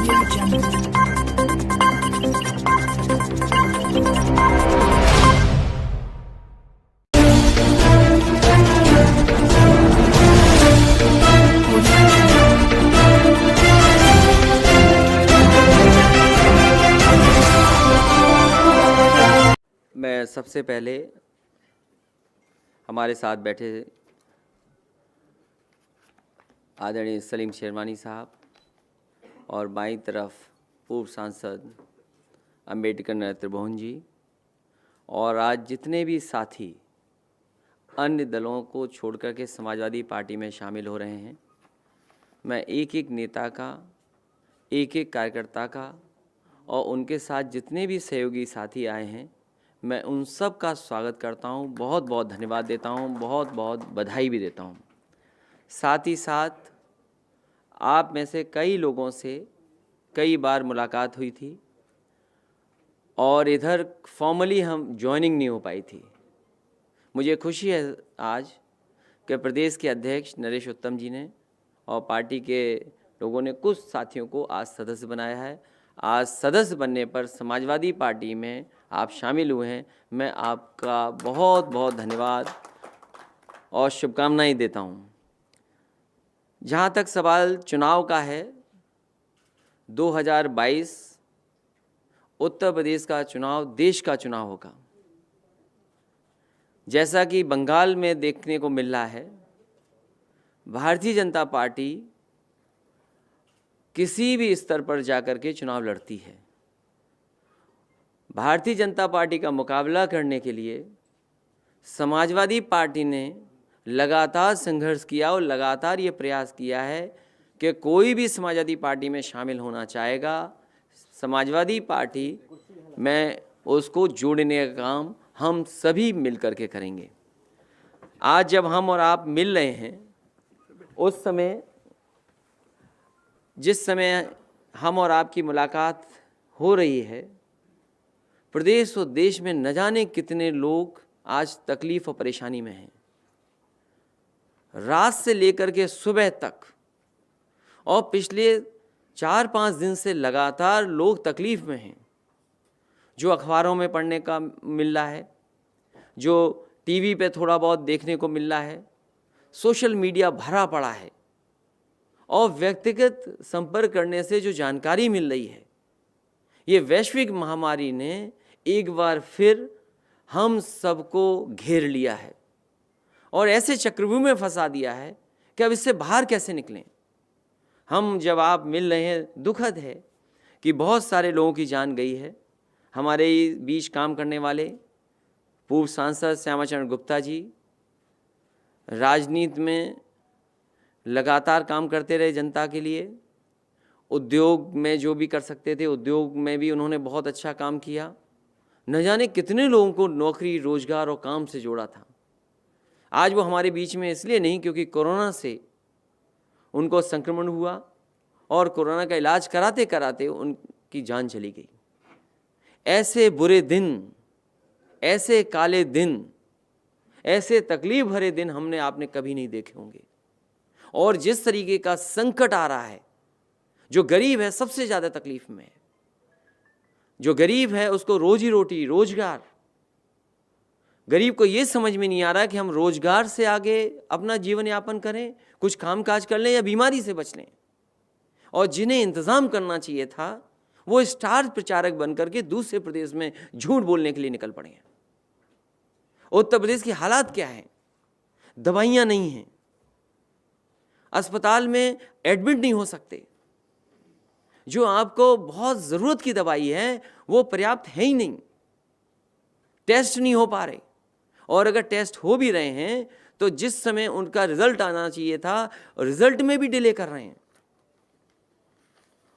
मैं सबसे पहले हमारे साथ बैठे आदरणीय सलीम शेरवानी साहब और बाईं तरफ पूर्व सांसद अम्बेडकर नरेंद्र मोहन जी और आज जितने भी साथी अन्य दलों को छोड़कर के समाजवादी पार्टी में शामिल हो रहे हैं, मैं एक एक नेता का, एक एक कार्यकर्ता का और उनके साथ जितने भी सहयोगी साथी आए हैं, मैं उन सब का स्वागत करता हूं, बहुत बहुत धन्यवाद देता हूं, बहुत बहुत बधाई भी देता हूं। साथ ही साथ आप में से कई लोगों से कई बार मुलाकात हुई थी और इधर फॉर्मली हम ज्वाइनिंग नहीं हो पाई थी। मुझे खुशी है आज कि प्रदेश के अध्यक्ष नरेश उत्तम जी ने और पार्टी के लोगों ने कुछ साथियों को आज सदस्य बनाया है। आज सदस्य बनने पर समाजवादी पार्टी में आप शामिल हुए हैं, मैं आपका बहुत बहुत धन्यवाद और शुभकामनाएं देता हूं। जहां तक सवाल चुनाव का है, 2022 उत्तर प्रदेश का चुनाव देश का चुनाव होगा। जैसा कि बंगाल में देखने को मिल रहा है, भारतीय जनता पार्टी किसी भी स्तर पर जाकर के चुनाव लड़ती है। भारतीय जनता पार्टी का मुकाबला करने के लिए समाजवादी पार्टी ने लगातार संघर्ष किया और लगातार ये प्रयास किया है कि कोई भी समाजवादी पार्टी में शामिल होना चाहेगा, समाजवादी पार्टी में उसको जोड़ने का काम हम सभी मिल कर के करेंगे। आज जब हम और आप मिल रहे हैं, उस समय जिस समय हम और आपकी मुलाकात हो रही है, प्रदेश और देश में न जाने कितने लोग आज तकलीफ और परेशानी में हैं। रात से लेकर के सुबह तक और पिछले 4-5 दिन से लगातार लोग तकलीफ में हैं। जो अखबारों में पढ़ने का मिल रहा है, जो टीवी पे थोड़ा बहुत देखने को मिल रहा है, सोशल मीडिया भरा पड़ा है और व्यक्तिगत संपर्क करने से जो जानकारी मिल रही है, ये वैश्विक महामारी ने एक बार फिर हम सबको घेर लिया है और ऐसे चक्रव्यूह में फंसा दिया है कि अब इससे बाहर कैसे निकलें। हम जब आप मिल रहे हैं, दुखद है कि बहुत सारे लोगों की जान गई है। हमारे बीच काम करने वाले पूर्व सांसद श्यामाचरण गुप्ता जी राजनीति में लगातार काम करते रहे जनता के लिए। उद्योग में जो भी कर सकते थे, उद्योग में भी उन्होंने बहुत अच्छा काम किया। न जाने कितने लोगों को नौकरी, रोजगार और काम से जोड़ा था। आज वो हमारे बीच में इसलिए नहीं क्योंकि कोरोना से उनको संक्रमण हुआ और कोरोना का इलाज कराते कराते उनकी जान चली गई। ऐसे बुरे दिन, ऐसे काले दिन, ऐसे तकलीफ भरे दिन हमने आपने कभी नहीं देखे होंगे। और जिस तरीके का संकट आ रहा है, जो गरीब है सबसे ज़्यादा तकलीफ में है। जो गरीब है उसको रोजी रोटी, रोजगार, गरीब को ये समझ में नहीं आ रहा कि हम रोजगार से आगे अपना जीवन यापन करें, कुछ काम काज कर लें या बीमारी से बच लें। और जिन्हें इंतज़ाम करना चाहिए था, वो स्टार प्रचारक बनकर के दूसरे प्रदेश में झूठ बोलने के लिए निकल पड़े हैं। उत्तर प्रदेश की हालात क्या है? दवाइयाँ नहीं हैं, अस्पताल में एडमिट नहीं हो सकते, जो आपको बहुत ज़रूरत की दवाई है वो पर्याप्त है ही नहीं, टेस्ट नहीं हो पा रहे, और अगर टेस्ट हो भी रहे हैं तो जिस समय उनका रिजल्ट आना चाहिए था, रिजल्ट में भी डिले कर रहे हैं।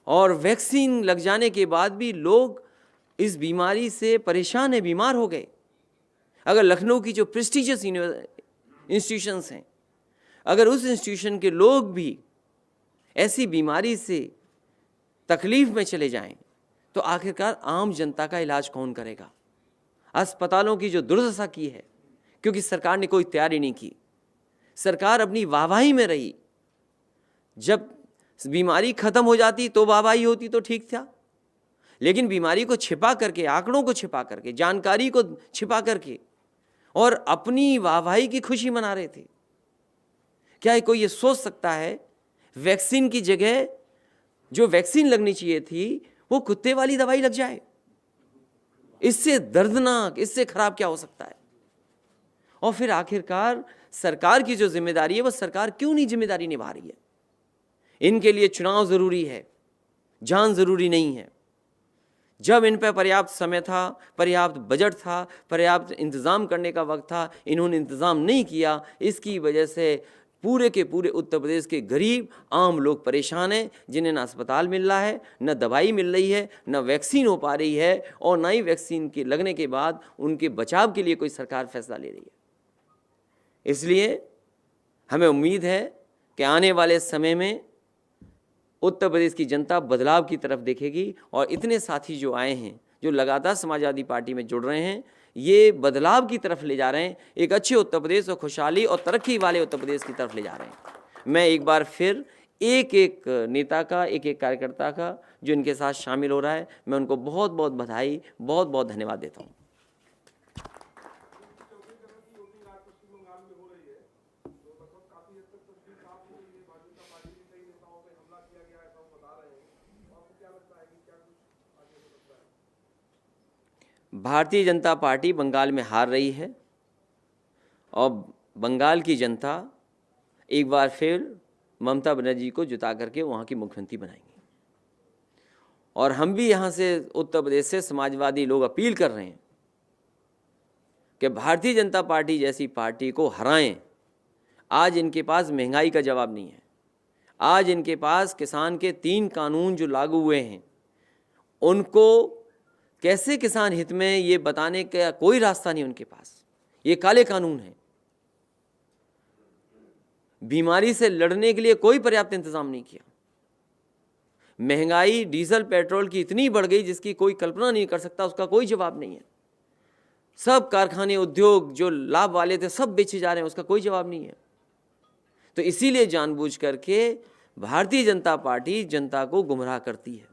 और वैक्सीन लग जाने के बाद भी लोग इस बीमारी से परेशान है, बीमार हो गए। अगर लखनऊ की जो प्रेस्टिजियस इंस्टीट्यूशंस हैं, अगर उस इंस्टीट्यूशन के लोग भी ऐसी बीमारी से तकलीफ में चले जाएं, तो आखिरकार आम जनता का इलाज कौन करेगा? अस्पतालों की जो दुर्दशा की है, क्योंकि सरकार ने कोई तैयारी नहीं की, सरकार अपनी वाहवाही में रही। जब बीमारी खत्म हो जाती तो वाहवाही होती तो ठीक था, लेकिन बीमारी को छिपा करके, आंकड़ों को छिपा करके, जानकारी को छिपा करके और अपनी वाहवाही की खुशी मना रहे थे। क्या कोई ये सोच सकता है वैक्सीन की जगह जो वैक्सीन लगनी चाहिए थी वो कुत्ते वाली दवाई लग जाए? इससे दर्दनाक, इससे खराब क्या हो सकता है? और फिर आखिरकार सरकार की जो जिम्मेदारी है वो सरकार क्यों नहीं जिम्मेदारी निभा रही है? इनके लिए चुनाव जरूरी है, जान जरूरी नहीं है। जब इन पर पर्याप्त समय था, पर्याप्त बजट था, पर्याप्त इंतजाम करने का वक्त था, इन्होंने इंतजाम नहीं किया। इसकी वजह से पूरे के पूरे उत्तर प्रदेश के गरीब आम लोग परेशान हैं, जिन्हें ना अस्पताल मिल रहा है, न दवाई मिल रही है, न वैक्सीन हो पा रही है, और ना ही वैक्सीन के लगने के बाद उनके बचाव के लिए कोई सरकार फैसला ले रही है। इसलिए हमें उम्मीद है कि आने वाले समय में उत्तर प्रदेश की जनता बदलाव की तरफ देखेगी, और इतने साथी जो आए हैं, जो लगातार समाजवादी पार्टी में जुड़ रहे हैं, ये बदलाव की तरफ ले जा रहे हैं, एक अच्छे उत्तर प्रदेश और खुशहाली और तरक्की वाले उत्तर प्रदेश की तरफ ले जा रहे हैं। मैं एक बार फिर एक एक नेता का, एक एक कार्यकर्ता का जो इनके साथ शामिल हो रहा है, मैं उनको बहुत बहुत बधाई, बहुत बहुत धन्यवाद देता हूँ। भारतीय जनता पार्टी बंगाल में हार रही है और बंगाल की जनता एक बार फिर ममता बनर्जी को जिता करके वहाँ की मुख्यमंत्री बनाएंगे। और हम भी यहाँ से उत्तर प्रदेश से समाजवादी लोग अपील कर रहे हैं कि भारतीय जनता पार्टी जैसी पार्टी को हराएं। आज इनके पास महंगाई का जवाब नहीं है, आज इनके पास किसान के 3 कानून जो लागू हुए हैं उनको कैसे किसान हित में ये बताने का कोई रास्ता नहीं उनके पास। ये काले कानून हैं। बीमारी से लड़ने के लिए कोई पर्याप्त इंतजाम नहीं किया। महंगाई डीजल पेट्रोल की इतनी बढ़ गई जिसकी कोई कल्पना नहीं कर सकता, उसका कोई जवाब नहीं है। सब कारखाने, उद्योग जो लाभ वाले थे सब बेचे जा रहे हैं, उसका कोई जवाब नहीं है। तो इसीलिए जानबूझ करके भारतीय जनता पार्टी जनता को गुमराह करती है।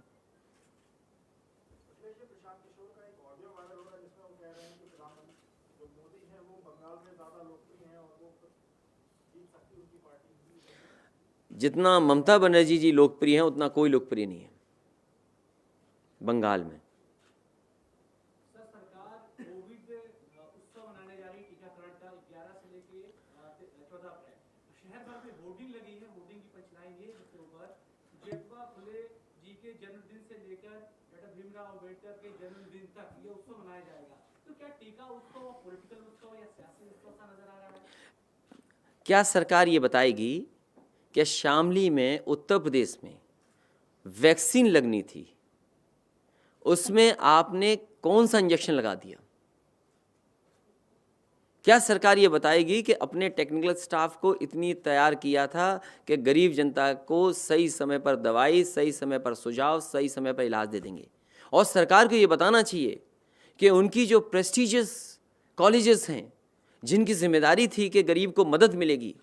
जितना ममता बनर्जी जी लोकप्रिय हैं उतना कोई लोकप्रिय नहीं है बंगाल में। सर, सरकार कोविड उत्सव मनाने जा रही है टीकाकरण का 11 से लेके 14 अप्रैल। शहर भर में होर्डिंग लगी है, होर्डिंग की पंचलाइन ये जिसके ऊपर जेठवा फुले जी के जन्मदिन से लेकर डॉक्टर भीमराव अम्बेडकर के जन्मदिन तक ये उत्सव मनाया जाएगा। तो क्या टीका उत्सव पॉलिटिकल उत्सव या सियासी उत्सव सा नजर आ रहा है? क्या सरकार ये बताएगी कि शामली में उत्तर प्रदेश में वैक्सीन लगनी थी, उसमें आपने कौन सा इंजेक्शन लगा दिया? क्या सरकार ये बताएगी कि अपने टेक्निकल स्टाफ को इतनी तैयार किया था कि गरीब जनता को सही समय पर दवाई, सही समय पर सुझाव, सही समय पर इलाज दे देंगे? और सरकार को ये बताना चाहिए कि उनकी जो प्रेस्टिजियस कॉलेजेस हैं, जिनकी जिम्मेदारी थी कि गरीब को मदद मिलेगी,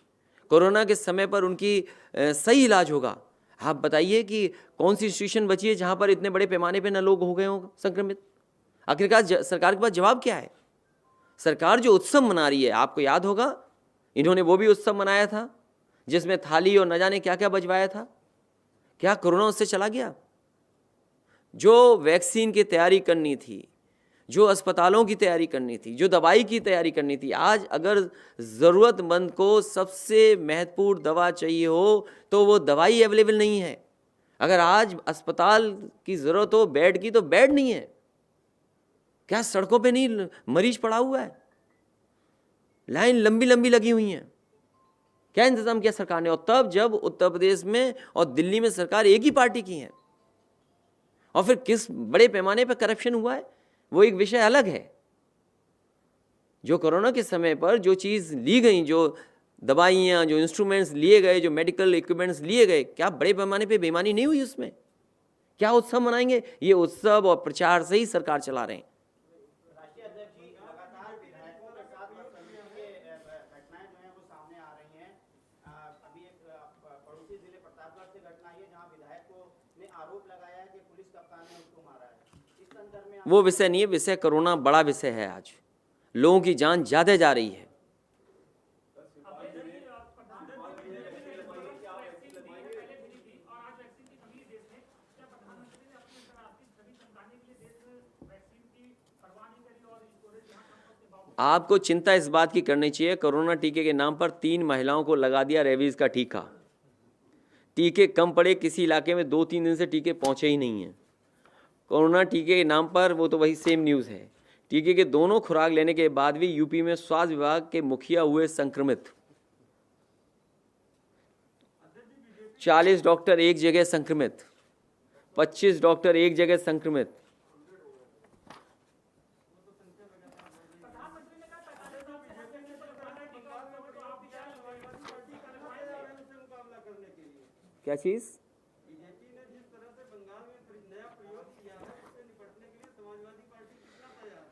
कोरोना के समय पर उनकी सही इलाज होगा। आप बताइए कि कौन सी इंस्टीट्यूशन बची है जहाँ पर इतने बड़े पैमाने पे न लोग हो गए हों संक्रमित? आखिरकार सरकार के पास जवाब क्या है? सरकार जो उत्सव मना रही है, आपको याद होगा इन्होंने वो भी उत्सव मनाया था जिसमें थाली और न जाने क्या क्या बजवाया था। क्या कोरोना उससे चला गया? जो वैक्सीन की तैयारी करनी थी, जो अस्पतालों की तैयारी करनी थी, जो दवाई की तैयारी करनी थी, आज अगर ज़रूरतमंद को सबसे महत्वपूर्ण दवा चाहिए हो तो वो दवाई अवेलेबल नहीं है। अगर आज अस्पताल की ज़रूरत हो बेड की, तो बेड नहीं है। क्या सड़कों पे नहीं मरीज पड़ा हुआ है? लाइन लंबी लंबी लगी हुई हैं। क्या इंतज़ाम किया सरकार ने? और तब जब उत्तर प्रदेश में और दिल्ली में सरकार एक ही पार्टी की है, और फिर किस बड़े पैमाने पर करप्शन हुआ है वो एक विषय अलग है। जो कोरोना के समय पर जो चीज़ ली गई, जो दवाइयाँ, जो इंस्ट्रूमेंट्स लिए गए, जो मेडिकल इक्विपमेंट्स लिए गए, क्या बड़े पैमाने पे बेईमानी नहीं हुई उसमें? क्या उत्सव मनाएंगे? ये उत्सव और प्रचार से ही सरकार चला रहे हैं। राष्ट्रीय अध्यक्ष जी, लगातार विधायकों के साथ बदतमीजी की घटनाएं जो हैं वो सामने आ रही हैं। अभी एक पड़ोसी जिले प्रतापगढ़ से घटना आई है जहां आरोप लगाया है कि पुलिस कप्तान ने उसको मारा है। इस संदर्भ में वो विषय नहीं है, विषय कोरोना बड़ा विषय है। आज लोगों की जान ज़्यादा जा रही है। आपको चिंता इस बात की करनी चाहिए, कोरोना टीके के नाम पर 3 महिलाओं को लगा दिया रेबीज का टीका। टीके कम पड़े, किसी इलाके में 2-3 दिन से टीके पहुंचे ही नहीं हैं। कोरोना टीके के नाम पर वो तो वही सेम न्यूज़ है। टीके के दोनों खुराक लेने के बाद भी यूपी में स्वास्थ्य विभाग के मुखिया हुए संक्रमित। 40 डॉक्टर एक जगह संक्रमित, 25 डॉक्टर एक जगह संक्रमित। क्या चीज? बीजेपी ने जिस तरह से बंगाल में नया प्रयोग किया है, उससे निपटने के लिए समाजवादी पार्टी कितना तैयार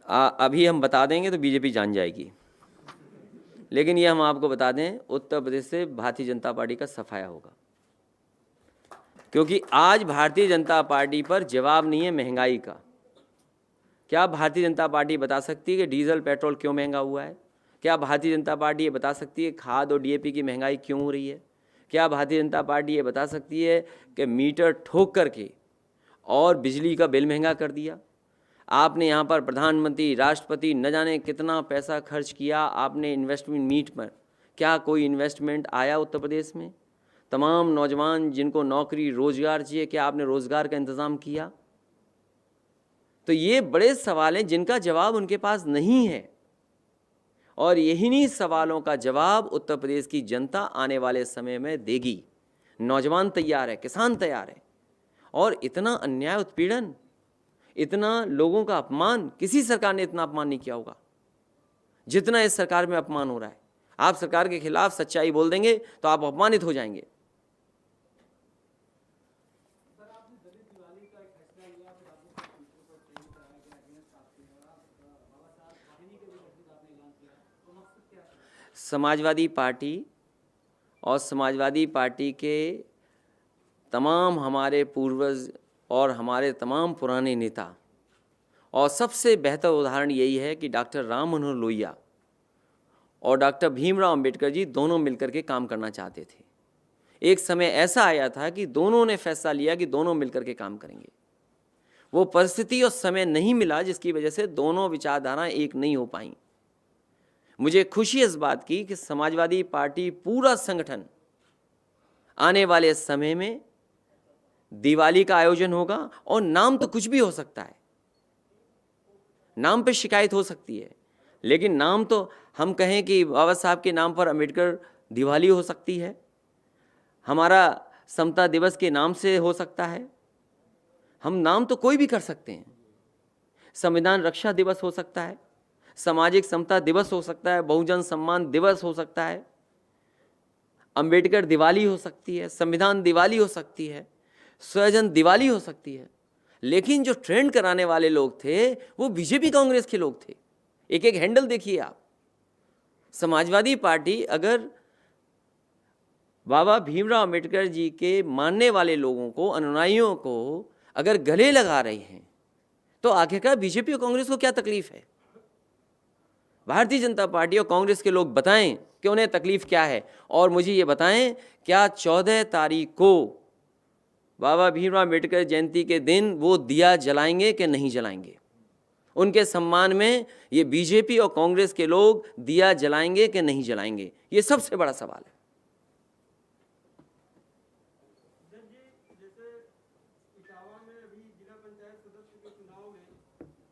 है? अभी हम बता देंगे तो बीजेपी जान जाएगी, लेकिन ये हम आपको बता दें, उत्तर प्रदेश से भारतीय जनता पार्टी का सफाया होगा। क्योंकि आज भारतीय जनता पार्टी पर जवाब नहीं है महंगाई का। क्या भारतीय जनता पार्टी बता सकती है कि डीजल पेट्रोल क्यों महंगा हुआ है? क्या भारतीय जनता पार्टी ये बता सकती है खाद और डीएपी की महंगाई क्यों हो रही है? क्या भारतीय जनता पार्टी ये बता सकती है कि मीटर ठोक करके और बिजली का बिल महंगा कर दिया? आपने यहाँ पर प्रधानमंत्री, राष्ट्रपति न जाने कितना पैसा खर्च किया आपने इन्वेस्टमेंट मीट पर। क्या कोई इन्वेस्टमेंट आया उत्तर प्रदेश में? तमाम नौजवान जिनको नौकरी रोजगार चाहिए, क्या आपने रोजगार का इंतज़ाम किया? तो ये बड़े सवाल हैं जिनका जवाब उनके पास नहीं है, और यही सवालों का जवाब उत्तर प्रदेश की जनता आने वाले समय में देगी। नौजवान तैयार है, किसान तैयार है, और इतना अन्याय, उत्पीड़न, इतना लोगों का अपमान किसी सरकार ने इतना अपमान नहीं किया होगा जितना इस सरकार में अपमान हो रहा है। आप सरकार के खिलाफ सच्चाई बोल देंगे तो आप अपमानित हो जाएंगे। समाजवादी पार्टी और समाजवादी पार्टी के तमाम हमारे पूर्वज और हमारे तमाम पुराने नेता, और सबसे बेहतर उदाहरण यही है कि डॉक्टर राम मनोहर लोहिया और डॉक्टर भीमराव अंबेडकर जी दोनों मिलकर के काम करना चाहते थे। एक समय ऐसा आया था कि दोनों ने फैसला लिया कि दोनों मिलकर के काम करेंगे। वो परिस्थिति और समय नहीं मिला जिसकी वजह से दोनों विचारधाराएं एक नहीं हो पाई। मुझे खुशी इस बात की कि समाजवादी पार्टी पूरा संगठन आने वाले समय में दिवाली का आयोजन होगा, और नाम तो कुछ भी हो सकता है, नाम पे शिकायत हो सकती है, लेकिन नाम तो हम कहें कि बाबा साहब के नाम पर अंबेडकर दिवाली हो सकती है, हमारा समता दिवस के नाम से हो सकता है, हम नाम तो कोई भी कर सकते हैं। संविधान रक्षा दिवस हो सकता है, सामाजिक समता दिवस हो सकता है, बहुजन सम्मान दिवस हो सकता है, अंबेडकर दिवाली हो सकती है, संविधान दिवाली हो सकती है, स्वजन दिवाली हो सकती है। लेकिन जो ट्रेंड कराने वाले लोग थे वो बीजेपी कांग्रेस के लोग थे। एक एक हैंडल देखिए आप। समाजवादी पार्टी अगर बाबा भीमराव अंबेडकर जी के मानने वाले लोगों को, अनुयायियों को अगर गले लगा रहे हैं, तो आखिरकार बीजेपी और कांग्रेस को क्या तकलीफ है? भारतीय जनता पार्टी और कांग्रेस के लोग बताएं कि उन्हें तकलीफ क्या है, और मुझे ये बताएं क्या 14 तारीख को बाबा भीमराव अंबेडकर जयंती के दिन वो दिया जलाएंगे कि नहीं जलाएंगे? उनके सम्मान में ये बीजेपी और कांग्रेस के लोग दिया जलाएंगे कि नहीं जलाएंगे? ये सबसे बड़ा सवाल है। जैसे इटावा में अभी जिला पंचायत सदस्य के चुनाव में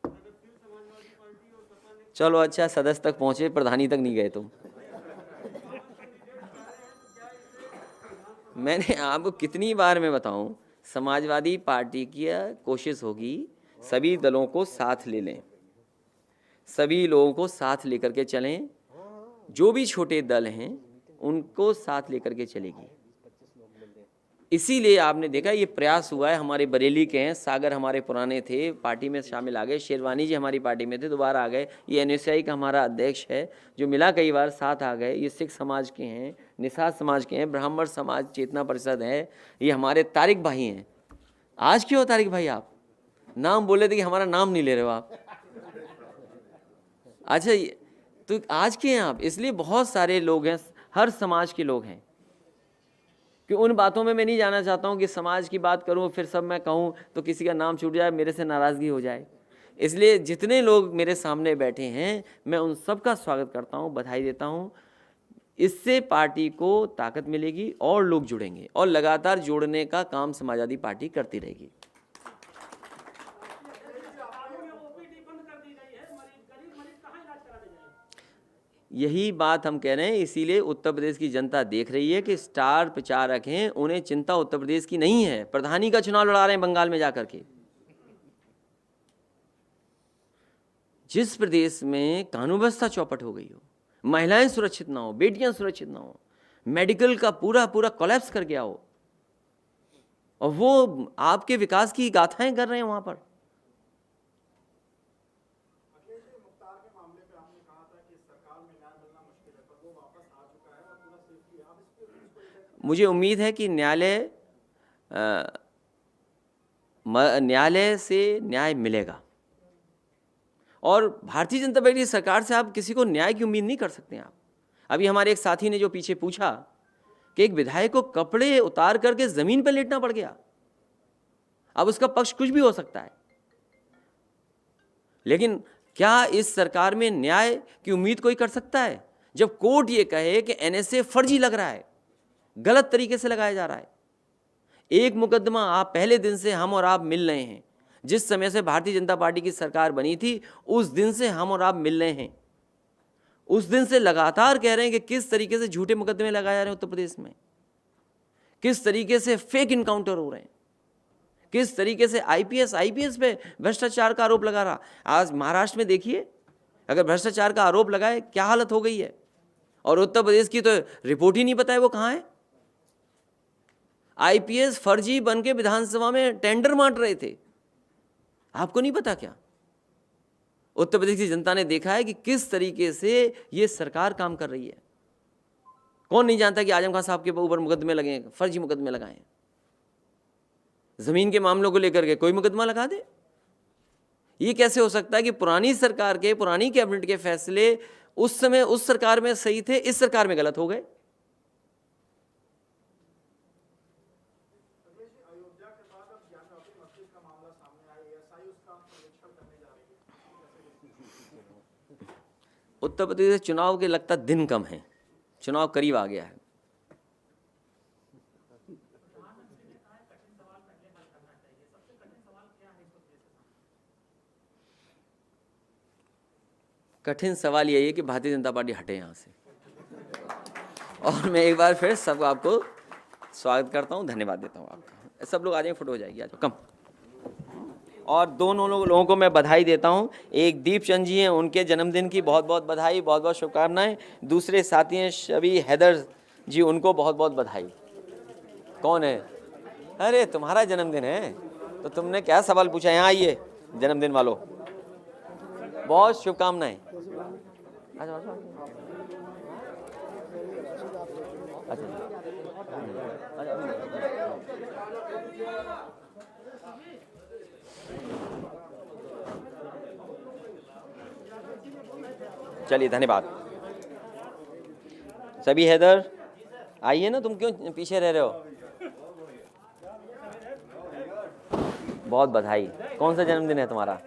प्रगतिशील समाजवादी पार्टी और सपा ने चलो अच्छा, सदस्य तक पहुंचे, प्रधानी तक नहीं गए तुम। मैंने आपको कितनी बार मैं बताऊं, समाजवादी पार्टी की कोशिश होगी सभी दलों को साथ ले लें, सभी लोगों को साथ लेकर के चलें, जो भी छोटे दल हैं उनको साथ लेकर के चलेगी। इसीलिए आपने देखा ये प्रयास हुआ है। हमारे बरेली के हैं, सागर हमारे पुराने थे, पार्टी में शामिल आ गए, शेरवानी जी हमारी पार्टी में थे, दोबारा आ गए। ये NSI का हमारा अध्यक्ष है जो मिला कई बार, साथ आ गए। ये सिख समाज के हैं, निषाद समाज के हैं, ब्राह्मण समाज चेतना परिषद है, ये हमारे तारिक भाई हैं। आज क्यों हो तारिक भाई आप? नाम बोले थे कि हमारा नाम नहीं ले रहे हो आप। अच्छा, तो आज के हैं आप, इसलिए बहुत सारे लोग हैं, हर समाज के लोग हैं। कि उन बातों में मैं नहीं जाना चाहता हूँ कि समाज की बात करूँ फिर सब मैं कहूँ तो किसी का नाम छूट जाए, मेरे से नाराज़गी हो जाए। इसलिए जितने लोग मेरे सामने बैठे हैं मैं उन सब का स्वागत करता हूँ, बधाई देता हूँ। इससे पार्टी को ताकत मिलेगी और लोग जुड़ेंगे और लगातार जोड़ने का काम समाजवादी पार्टी करती रहेगी। यही बात हम कह रहे हैं, इसीलिए उत्तर प्रदेश की जनता देख रही है कि स्टार प्रचारक हैं, उन्हें चिंता उत्तर प्रदेश की नहीं है। प्रधानी का चुनाव लड़ा रहे हैं बंगाल में जाकर के। जिस प्रदेश में कानून व्यवस्था चौपट हो गई हो, महिलाएं सुरक्षित ना हो, बेटियां सुरक्षित ना हो, मेडिकल का पूरा कोलैप्स कर गया हो, और वो आपके विकास की गाथाएं कर रहे हैं वहां पर। मुझे उम्मीद है कि न्यायालय से न्याय मिलेगा, और भारतीय जनता पार्टी सरकार से आप किसी को न्याय की उम्मीद नहीं कर सकते आप। अभी हमारे एक साथी ने जो पीछे पूछा कि एक विधायक को कपड़े उतार करके जमीन पर लेटना पड़ गया। अब उसका पक्ष कुछ भी हो सकता है, लेकिन क्या इस सरकार में न्याय की उम्मीद कोई कर सकता है जब कोर्ट ये कहे कि एनएसए फर्जी लग रहा है, गलत तरीके से लगाया जा रहा है। एक मुकदमा आप पहले दिन से हम और आप मिल रहे हैं, जिस समय से भारतीय जनता पार्टी की सरकार बनी थी उस दिन से हम और आप मिल रहे हैं। उस दिन से लगातार कह रहे हैं कि किस तरीके से झूठे मुकदमे लगाए जा रहे हैं उत्तर प्रदेश में, किस तरीके से फेक इनकाउंटर हो रहे हैं, किस तरीके से आईपीएस पे भ्रष्टाचार का आरोप लगा रहा। आज महाराष्ट्र में देखिए, अगर भ्रष्टाचार का आरोप लगाए क्या हालत हो गई है, और उत्तर प्रदेश की तो रिपोर्ट ही नहीं पता है वो कहाँ है। आईपीएस फर्जी बन के विधानसभा में टेंडर बांट रहे थे, आपको नहीं पता क्या? उत्तर प्रदेश की जनता ने देखा है कि किस तरीके से ये सरकार काम कर रही है। कौन नहीं जानता कि आजम खान साहब के ऊपर मुकदमे लगे हैं, फर्जी मुकदमे लगाए हैं। जमीन के मामलों को लेकर के कोई मुकदमा लगा दे। ये कैसे हो सकता है कि पुरानी सरकार के, पुरानी कैबिनेट के फैसले उस समय उस सरकार में सही थे, इस सरकार में गलत हो गए। उत्तर प्रदेश चुनाव के लगता दिन कम है, चुनाव करीब आ गया है। कठिन सवाल यही है कि भारतीय जनता पार्टी हटे यहाँ से। और मैं एक बार फिर सबको आपको स्वागत करता हूँ, धन्यवाद देता हूँ आपका। सब लोग आ जाएंगे, फोटो हो जाएगी, आ जाओ कम। और दोनों लोगों को मैं बधाई देता हूं। एक दीप चंद जी हैं, उनके जन्मदिन की बहुत बहुत बधाई, बहुत बहुत शुभकामनाएं। दूसरे साथी हैं शबी हैदर जी, उनको बहुत बहुत बधाई। कौन है? अरे तुम्हारा जन्मदिन है तो तुमने क्या सवाल पूछा? यहाँ आइए जन्मदिन वालों, बहुत शुभकामनाएं। चलिए धन्यवाद। सभी हैदर आइए ना, तुम क्यों पीछे रह रहे हो? बहुत बधाई। कौन सा जन्मदिन है तुम्हारा?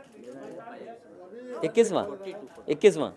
21वां?